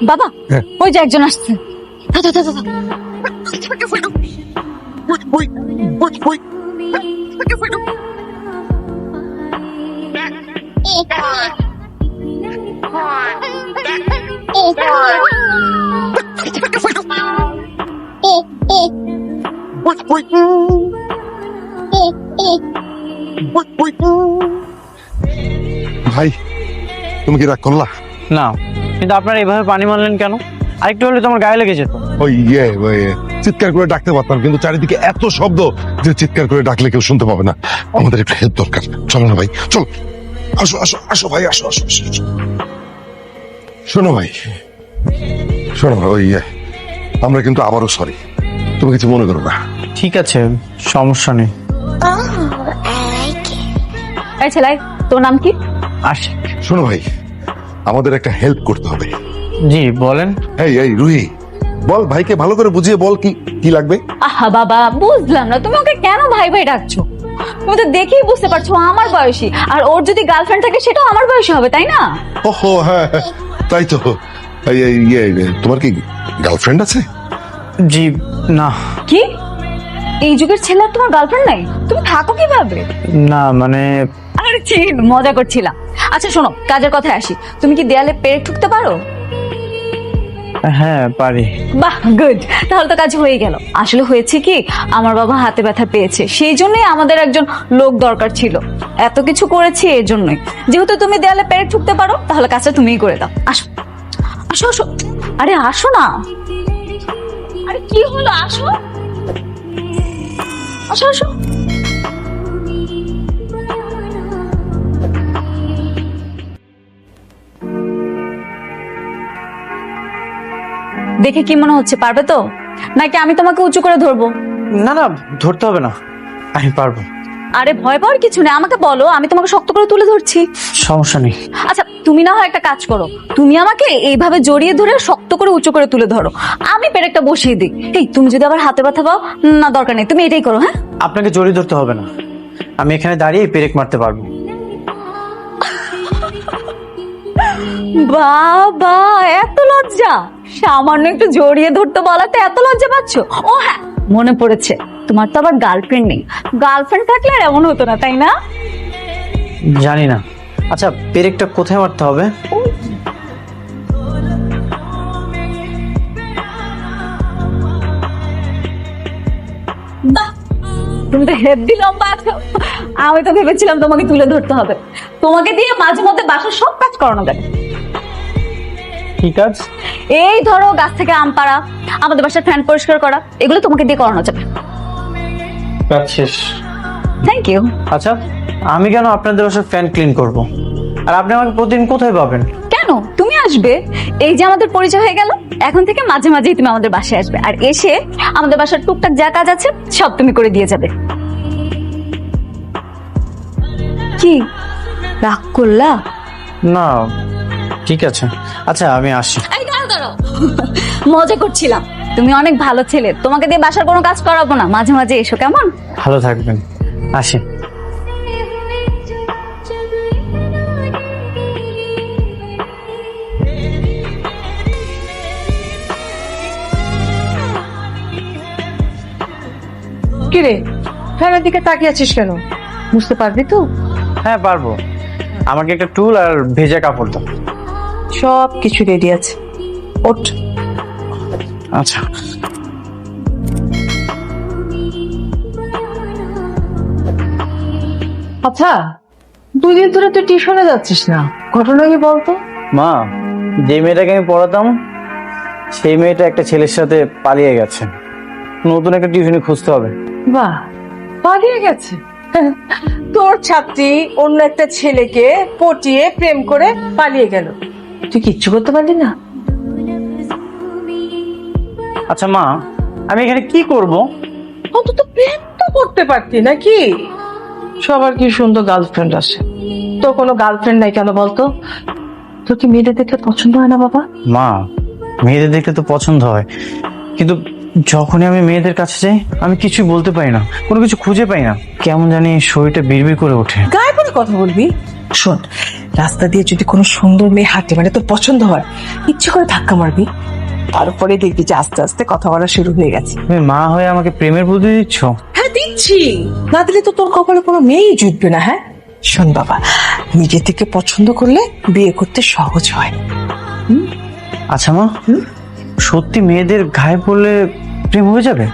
বাবা হ্যাঁ। ওই যে একজন আসছে। দাদা দাদা দাদা ভাই তুমি কি রাগ করলা? না, কিন্তু আপনারা এভাবে পানি মারলেন কেন? আরেকটু হলে তোমার গায়ে লেগে যেত। ওই চিৎকার করে ডাকতে পারতাম, কিন্তু চারিদিকে এত শব্দ যে চিৎকার করে ডাকলে কেউ শুনতে পাবে না। আমাদের একটু হেল্প দরকার। চলো না ভাই, চলো, আসো আসো আসো ভাই, আসো আসো আসো আসো। শোনো ভাই, শোনো ভাই, আমরা কিন্তু আবারও সরি, তুমি কিছু মনে করো না। ঠিক আছে, সমস্যা নেই। এই ছেলে, তোর নাম কি? আসি। শোনো ভাই, আমাদের একটা হেল্প করতে হবে। জি বলেন। এই রুহি, বল ভাইকে ভালো করে বুঝিয়ে বল কি কি লাগবে। আহা বাবা, বুঝলাম না তুমি ওকে কেন ভাই ভাই ডাকছো। তুমি তো দেখেই বুঝতে পারছো আমার বয়সী, আর ওর যদি গার্লফ্রেন্ড থাকে সেটাও আমার বয়সী হবে, তাই না? ওহো হ্যাঁ, তাই তো। তোমার কি গার্লফ্রেন্ড আছে? জি না। কি এই যুগের ছেলে আর তোমার গার্লফ্রেন্ড নাই? তুমি থাকো কিভাবে? না মানে আরে ঠিক মজা করছিলাম। আচ্ছা শোনো, কাজের কথায় আসি। তুমি কি দেয়ালে পেরেক ঠুকতে পারো? হ্যাঁ পারি। বাহ গুড, তাহলে তো কাজ হয়ে গেল। আসলে হয়েছে কি, আমার বাবা হাতে ব্যথা পেয়েছে, সেই জন্যই আমাদের একজন লোক দরকার ছিল। এত কিছু করেছি এর জন্যই। যেহেতু তুমি দেয়ালে পেরেক ঠুকতে পারো, তাহলে কাজটা তুমিই করে দাও। আসো আসো আসো, আরে আসো না। আরে কি হলো, আসো আসো আসো। দেখে কি মনে হচ্ছে, পারবে তো? নাকি আমি তোমাকে উঁচু করে ধরবো? না না, ধরতে হবে না, আমি পারবো। আরে ভয় পাওয়ার কিছু নেই, আমাকে বলো, আমি তোমাকে শক্ত করে তুলে ধরছি। সমস্যা নেই। আচ্ছা তুমি না হয় একটা কাজ করো, তুমি আমাকে এইভাবে জড়িয়ে ধরে শক্ত করে উঁচু করে তুলে ধরো, আমি পেরেকটা বসিয়ে দিই। এই তুমি যদি আবার হাতে ব্যথা পাও, না দরকার নেই, তুমি এটাই করো। হ্যাঁ আপনাকে জড়িয়ে ধরতে হবে না, আমি এখানে দাঁড়িয়ে পেরেক মারতে পারবো। বাবা, এত লজ্জা! সামান্য একটু জড়িয়ে ধরতে বলাতে এত লজ্জা পাচ্ছ? ও হ্যাঁ, মনে পড়েছে, তোমার তো আবার গার্লফ্রেন্ড নেই। গার্লফ্রেন্ড থাকলে আর এমন হতো না, তাই না? জানি না। আচ্ছা পেরেকটা কোথায় মারতে হবে? বাহ, তুমি তো হেব্বি লম্বা আছো। আমি তো ভেবেছিলাম তোমাকে তুলে ধরতে হবে। তোমাকে দিয়ে মাঝে মধ্যে বাসার সব কাজ করানো যাবে। কি কাজ? এই ধরো, গাছ থেকে আম পাড়া, আমাদের বাসার ফ্যান পরিষ্কার করা, এগুলো তোমাকে দিয়ে করানো যাবে। কাজ শেষ। Thank you. আচ্ছা আমি কেন আপনাদের বাসার ফ্যান ক্লিন করব? আর আপনি আমাকে প্রতিদিন কোথায় পাবেন? কেন, তুমি আসবে। এই যে আমাদের পরিচয় হয়ে গেল, এখন থেকে মাঝে মাঝেই তুমি আমাদের বাসায় আসবে, আর এসে আমাদের বাসার টুকটাক যা কাজ আছে সব তুমি করে দিয়ে যাবে। কি রাগ করলা? না ঠিক আছে। আচ্ছা আমি আসি। এই দাঁড়াও দাঁড়াও, মজা করছিলাম। তুমি অনেক ভালো ছেলে, তোমাকে দিয়ে বাসার কোনো কাজ করাবো না, মাঝে মাঝে এসো কেমন? ভালো থাকবেন, আসি। কিরে, ফ্যানের দিকে তাকিয়ে আছিস কেন? বুঝতে পারবি তো? হ্যাঁ পারবো। আমাকে একটা টুল আর ভেজা কাপড় দাও। সব কিছু রেডি আছে, ওঠ। আচ্ছা আচ্ছা, দুদিন ধরে তুই টিউশনে যাচ্ছিস না, ঘটনা কি বলতো? মা, যে মেয়েটাকে আমি পড়াতাম সেই মেয়েটা একটা ছেলের সাথে পালিয়ে গেছে। নতুন একটা টিউশনি খুঁজতে হবে। বাহ, পালিয়ে গেছে? তোর ছাত্রী অন্য একটা ছেলেকে পটিয়ে প্রেম করে পালিয়ে গেল, তুই কিচ্ছু করতে পারলি না? আচ্ছা মা, আমি এখানে কি করব? অন্তত প্রেম তো করতে পারতি নাকি? সবার কি সুন্দর গার্লফ্রেন্ড আছে, তো কোনো গার্লফ্রেন্ড নাই কেন বলতো? তোর কি মেয়েদের দেখে পছন্দ হয় না বাবা? মা, মেয়েদের দেখতে তো পছন্দ হয়, কিন্তু যখনই আমি মেয়েদের কাছে যাই আমি কিছুই বলতে পারি না, কোনো কিছু খুঁজে পাই না। কেমন জানি শরীরটা বিড়বিড় করে ওঠে। গায়ে পড়ে কথা বলবি? শোন, রাস্তা দিয়ে যদি কোনো সুন্দর মেয়ে হাঁটে, মানে তোর পছন্দ হয়, ইচ্ছে করে ধাক্কা মারবি, তারপরে দেখবি যে আস্তে আস্তে কথা বলা শুরু হয়ে গেছে। তুমি মা হয়ে আমাকে প্রেমের বুদ্ধি দিচ্ছ? হ্যাঁ দিচ্ছি, না দিলে তো তোর কপালে কোনো মেয়েই জুটবে না। হ্যাঁ শোন বাবা, নিজে থেকে পছন্দ করলে বিয়ে করতে সহজ হয়। আচ্ছা মা, সত্যি মেয়েদের গায়ে পড়লে প্রেম হয়ে যাবে?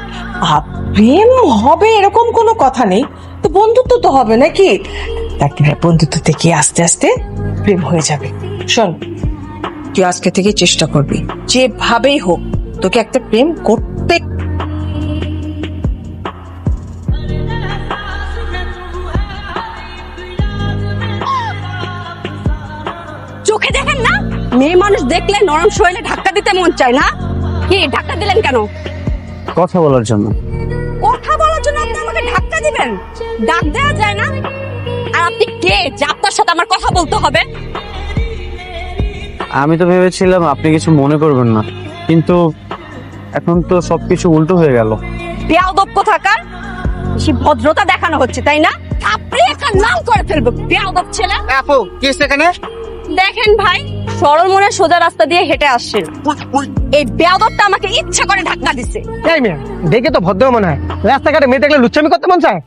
প্রেম হবে এরকম কোনো কথা নেই, তো বন্ধুত্ব তো হবে নাকি? দেখ না, বন্ধুত্ব থেকে আস্তে আস্তে প্রেম হয়ে যাবে। শোন, তুই আজকে থেকে চেষ্টা করবি, যেভাবেই হোক তোকে একটা প্রেম করতে। চোখে দেখেন না, মেয়ে মানুষ দেখলে নরম শরীরে ধাক্কা দিতে মন চায় না? কি ধাক্কা দিলেন কেন? কথা বলার জন্য। কথা বলার জন্য আপনি আমাকে ধাক্কা দিবেন? ডাক দেওয়া যায় না? আর আপনি কে যে আপনার সাথে আমার কথা বলতে হবে? আমি তো ভেবেছিলাম আপনি কিছু মনে করবেন না, কিন্তু এখন তো সবকিছু উল্টো হয়ে গেল। বেয়াদব কোথাকার, বেশি ভদ্রতা দেখানো হচ্ছে তাই না? আপনি একটা নাম করে ফেলবো, বেয়াদব ছেলে। আপু কি সেখানে? দেখেন ভাই, সরল মনে সোজা রাস্তা দিয়ে হেঁটে আসছেন, এই বেয়াদবটা আমাকে ইচ্ছা করে ধাক্কা দিচ্ছে। এই মেয়ে দেখে তো ভদ্র মনে হয়, রাস্তাঘাটে মেয়ে দেখলে লুচ্চামি করতে মন চায়?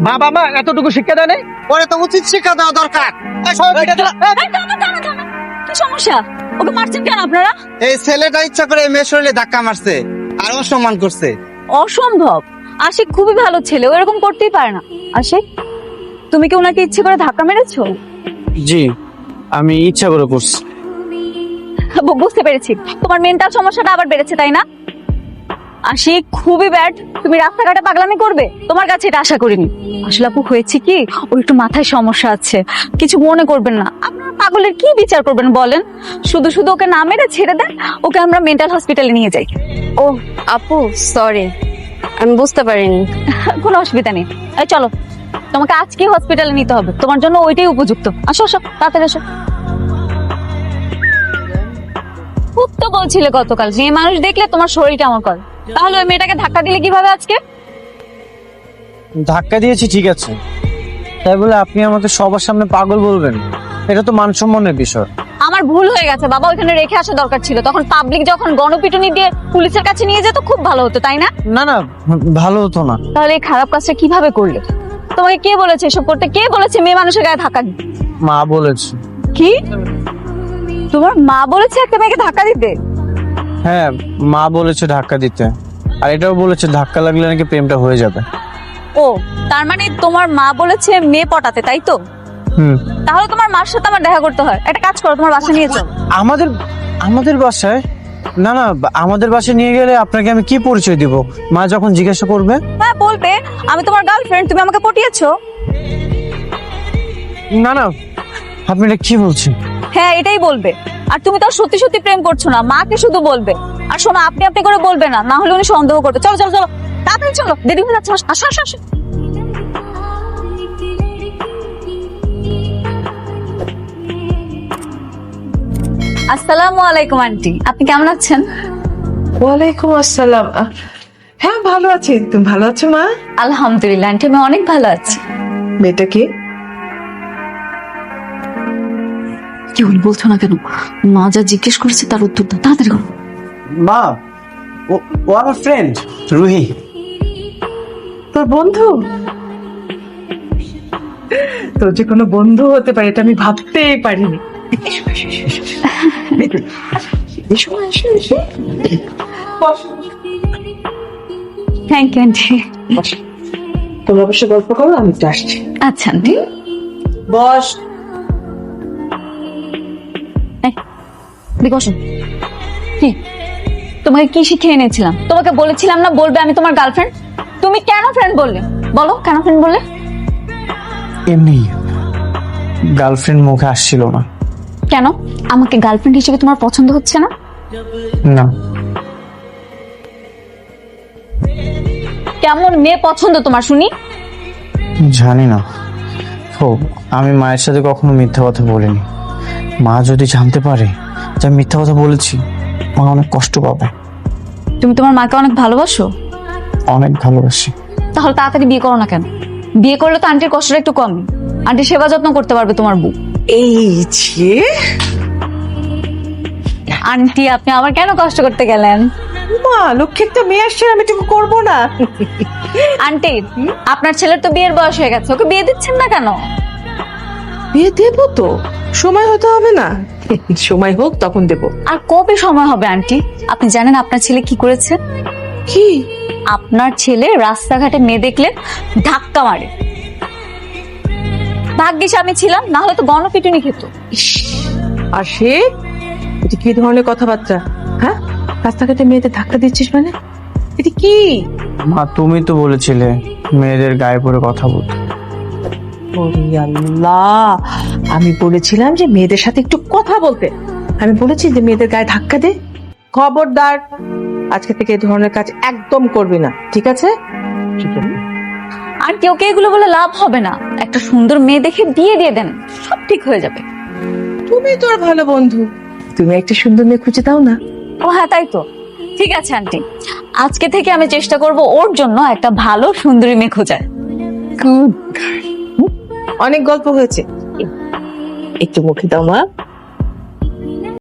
বাবা মা এতটুকু শিক্ষা দেয় নাই? ওরে তো উচিত শিক্ষা দেওয়া দরকার। এই, থামো, থামো, থামো। কি সমস্যা? ওকে মারছেন কেন আপনারা? এই ছেলেটা ইচ্ছা করে মেয়ে শরীরে ধাক্কা মারছে আর অসম্মান করছে। অসম্ভব, আশিক খুবই ভালো ছেলে, ও এরকম করতেই পারে না। আশিক, তুমি কি ওনাকে ইচ্ছে করে ধাক্কা মেরেছো? জি, আমি ইচ্ছা করে করছি। বুঝতে পেরেছি, তোমার মেন্টাল সমস্যাটা আবার বেড়েছে তাই না? আশিক খুবই ব্যাড, তুমি রাস্তাঘাটে পাগলামি করবে, তোমার কাছে এটা আশা করিনি। আসলে আপু হয়েছে কি, ওর একটু মাথায় সমস্যা আছে, কিছু মনে করবেন না। আপনারা পাগলের কি বিচার করবেন বলেন? শুধু শুধু ওকে না মেরে ছেড়ে দেন, ওকে আমরা মেন্টাল হসপিটালে নিয়ে যাই। ও আপু, সরি, আমি বুঝতে পারিনি। কোনো অসুবিধা নেই, এই চলো, তোমাকে আজকে হসপিটালে নিতে হবে, তোমার জন্য ওইটাই উপযুক্ত। আসো আসো, তাড়াতাড়ি আসো। খুব তো বলছিলে গতকাল, যে মানুষ দেখলে তোমার শরীরটা আমার করে, তাহলে ওই মেয়েটাকে ধাক্কা দিলে কিভাবে আজকে? ধাক্কা দিয়েছি ঠিক আছে, তাই বলে আপনি আমাকে সবার সামনে পাগল বলবেন? এটা তো মান সম্মানের বিষয়। আমার ভুল হয়ে গেছে বাবা, ওইখানে রেখে আসা দরকার ছিল। তখন পাবলিক যখন গণপিটুনি দিয়ে পুলিশের কাছে নিয়ে যেত খুব ভালো হতো তাই না? না না, ভালো হতো না। তাহলে এই খারাপ কাজটা কিভাবে করলে? তোমাকে কে বলেছে এসব করতে? কে বলেছে মেয়ে মানুষের গায়ে ধাক্কা দিতে? মা বলেছে। কি? তোমার মা বলেছে একটা মেয়েকে ধাক্কা দিতে? হ্যাঁ, মা বলেছে ধাক্কা দিতে, আর এটাও বলেছে ধাক্কা লাগলে নাকি প্রেমটা হয়ে যাবে। ও, তার মানে তোমার মা বলেছে মেয়ে পটাতে, তাই তো? তাহলে তোমার মার সাথে আমার দেখা করতে হয়। একটা কাজ করো, তোমার বাসা নিয়ে চলো। আমাদের বাসায়? না না, আমাদের বাসায় নিয়ে গেলে আপনাকে আমি কি পরিচয় দিব? মা যখন জিজ্ঞাসা করবে? হ্যাঁ বলবে আমি তোমার গার্লফ্রেন্ড, তুমি আমাকে পটিয়েছো। না না, আপনি এটা কি বলছেন? হ্যাঁ এটাই বলবে। আর তুমি তো আর সত্যি সত্যি প্রেম করছো না, মাকে শুধু বলবে। আর শোনো, আপনি আপনি করে বলবে না, না হলে উনি সন্দেহ করবে। চলো চলো চলো, তাড়াতাড়ি চলো, দেরি হয়ে যাচ্ছে। আসো আসো আসো। আসসালামু আলাইকুম আন্টি, আপনি কেমন আছেন? ওয়ালাইকুম আসসালাম। হ্যাঁ ভালো আছি, তুমি ভালো আছো মা? আলহামদুলিল্লাহ আন্টি, আমি অনেক ভালো আছি। মেয়েটা কি? কি হল বলছো না কেন? মা যা জিজ্ঞেস করেছে তার উত্তর দাও, তাড়াতাড়ি করো। মা, ও আমার ফ্রেন্ড রুহি। তোর বন্ধু? তোর যে কোনো বন্ধু হতে পারে এটা আমি ভাবতেই পারিনি। এসো এসো এসো। Thank you aunty. তোমরা অবশ্য গল্প করো, আমি তো আসছি। আচ্ছা আন্টি। বস। বসো। কি তোমাকে কি শিখিয়ে এনেছিলাম? তোমাকে বলেছিলাম না বলবে আমি তোমার গার্লফ্রেন্ড? তুমি কেন ফ্রেন্ড বললে? বলো কেন ফ্রেন্ড বললে? এমনি গার্লফ্রেন্ড মুখে আসছিল না। কেন? আমাকে গার্লফ্রেন্ড হিসেবে তোমার পছন্দ হচ্ছে না? না। কেমন মেয়ে পছন্দ তোমার শুনি? জানি না। ও, আমি মায়ের সাথে কখনো মিথ্যা কথা বলিনি। মা যদি জানতে পারে যে আমি মিথ্যা কথা বলেছি, মা অনেক কষ্ট পাবে। তুমি তোমার মাকে অনেক ভালোবাসো? অনেক ভালোবাসি। তাহলে তাড়াতাড়ি বিয়ে করো না কেন? বিয়ে করলে তো আন্টির কষ্টটা একটু কম। আন্টি সেবা যত্ন করতে পারবে তোমার বউ। এই যে আন্টি আপনি আবার কেন কষ্ট করতে গেলেন? মা, লক্ষ্মী একটা মেয়ে আসছে, আমি টুকু করবো না? আন্টি আপনার ছেলের তো বিয়ের বয়স হয়ে গেছে, ওকে বিয়ে দিচ্ছেন না কেন? বিয়ে দেবো তো, সময় হতে হবে না? সময় হোক তখন দেবো। আর কবে সময় হবে আন্টি? আপনি জানেন আপনার ছেলে কি করেছে? কি? আপনার ছেলে রাস্তাঘাটে মেয়ে দেখলে ধাক্কা মারে। ভাগ্যিস আমি ছিলাম, না হলে তো গণপিটুনি খেত। আর সে, এটা কি ধরনের কথাবার্তা? হ্যাঁ, রাস্তাঘাটে মেয়েদের ধাক্কা দিচ্ছিস মানে? এটা কি? মা তুমি তো বলেছিলে মেয়েদের গায়ে পড়ে কথা বলতে। ওরে আল্লাহ, আমি বলেছিলাম যে মেয়েদের সাথে একটু কথা বলতে। আমি বলেছি যে মেয়েদের গায়ে ধাক্কা দে। খবরদার, আজকে থেকে এই ধরনের কাজ একদম করবি না, ঠিক আছে? ঠিক আছে। আন্টি ওকে এগুলো বলে লাভ হবে না, একটা সুন্দর মেয়ে দেখে বিয়ে দিয়ে দেন, সব ঠিক হয়ে যাবে। তুমি তোর ভালো বন্ধু, তুমি একটা সুন্দর মেয়ে খুঁজে দাও না। ও হ্যাঁ, তাই তো। ঠিক আছে আন্টি, আজকে থেকে আমি চেষ্টা করব ওর জন্য একটা ভালো সুন্দরী মেয়ে খোঁজার। অনেক গল্প হয়েছে, একটু মুখে দাও মা।